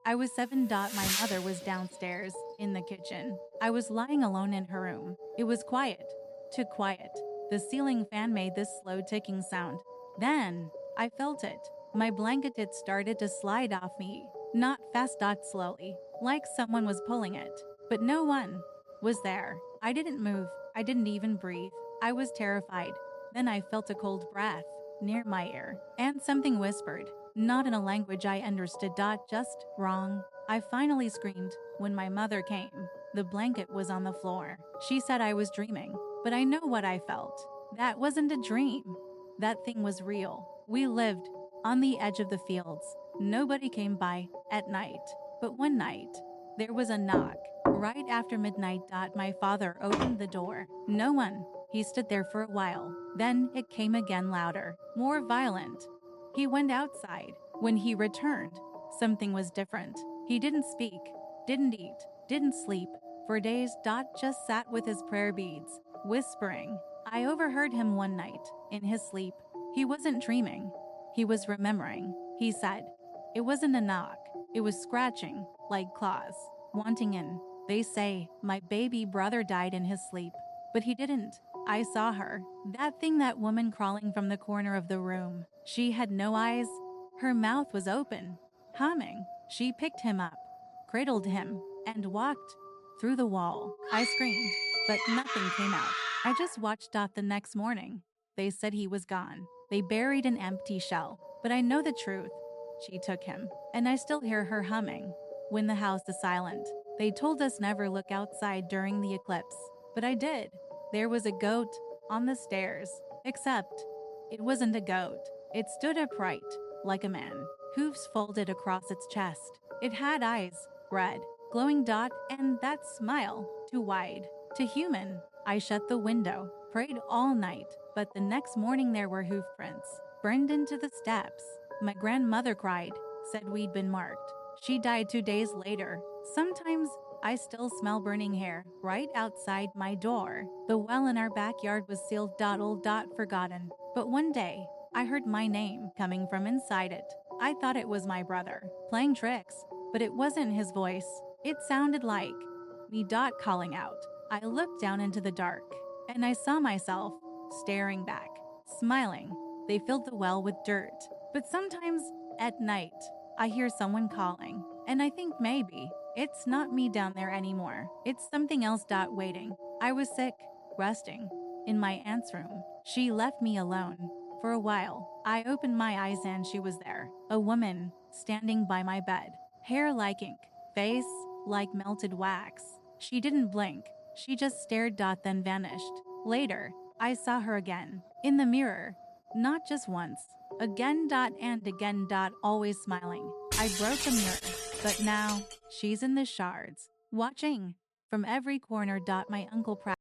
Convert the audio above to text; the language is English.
I was 7. My mother was downstairs, in the kitchen. I was lying alone in her room. It was quiet. Too quiet. The ceiling fan made this slow ticking sound. Then, I felt it. My blanket it started to slide off me. Not fast. Slowly. Like someone was pulling it. But no one was there. I didn't move. I didn't even breathe. I was terrified. Then I felt a cold breath near my ear. And something whispered. Not in a language I understood. Just wrong. I finally screamed when my mother came. The blanket was on the floor. She said I was dreaming, but I know what I felt. That wasn't a dream. That thing was real. We lived on the edge of the fields. Nobody came by at night. But one night, there was a knock. Right after midnight. My father opened the door. No one. He stood there for a while. Then it came again, louder, more violent. He went outside. When he returned, something was different. He didn't speak, didn't eat, didn't sleep. For days. Just sat with his prayer beads, whispering. I overheard him one night, in his sleep. He wasn't dreaming. He was remembering. He said, it wasn't a knock. It was scratching, like claws, wanting in. They say, my baby brother died in his sleep. But he didn't. I saw her. That thing, that woman crawling from the corner of the room. She had no eyes. Her mouth was open, humming. She picked him up, cradled him, and walked through the wall. I screamed, but nothing came out. I just watched. The next morning, they said he was gone. They buried an empty shell. But I know the truth. She took him, and I still hear her humming when the house is silent. They told us never look outside during the eclipse, but I did. There was a goat on the stairs, except it wasn't a goat. It stood upright, like a man, hooves folded across its chest. It had eyes, red, glowing. And that smile, too wide, too human. I shut the window, prayed all night, but the next morning there were hoof prints, burned into the steps. My grandmother cried, said we'd been marked. She died 2 days later. Sometimes I still smell burning hair right outside my door. The well in our backyard was sealed. Old. Forgotten. But one day, I heard my name coming from inside it. I thought it was my brother, playing tricks, but it wasn't his voice. It sounded like me. Calling out. I looked down into the dark, and I saw myself staring back, smiling. They filled the well with dirt. But sometimes, at night, I hear someone calling, and I think maybe it's not me down there anymore. It's something else. Waiting. I was sick, resting in my aunt's room. She left me alone for a while. I opened my eyes and she was there. A woman standing by my bed, hair like ink, face like melted wax. She didn't blink. She just stared. Then vanished. Later, I saw her again in the mirror, not just once, again. And again. Always smiling. I broke the mirror, but now she's in the shards, watching from every corner. My uncle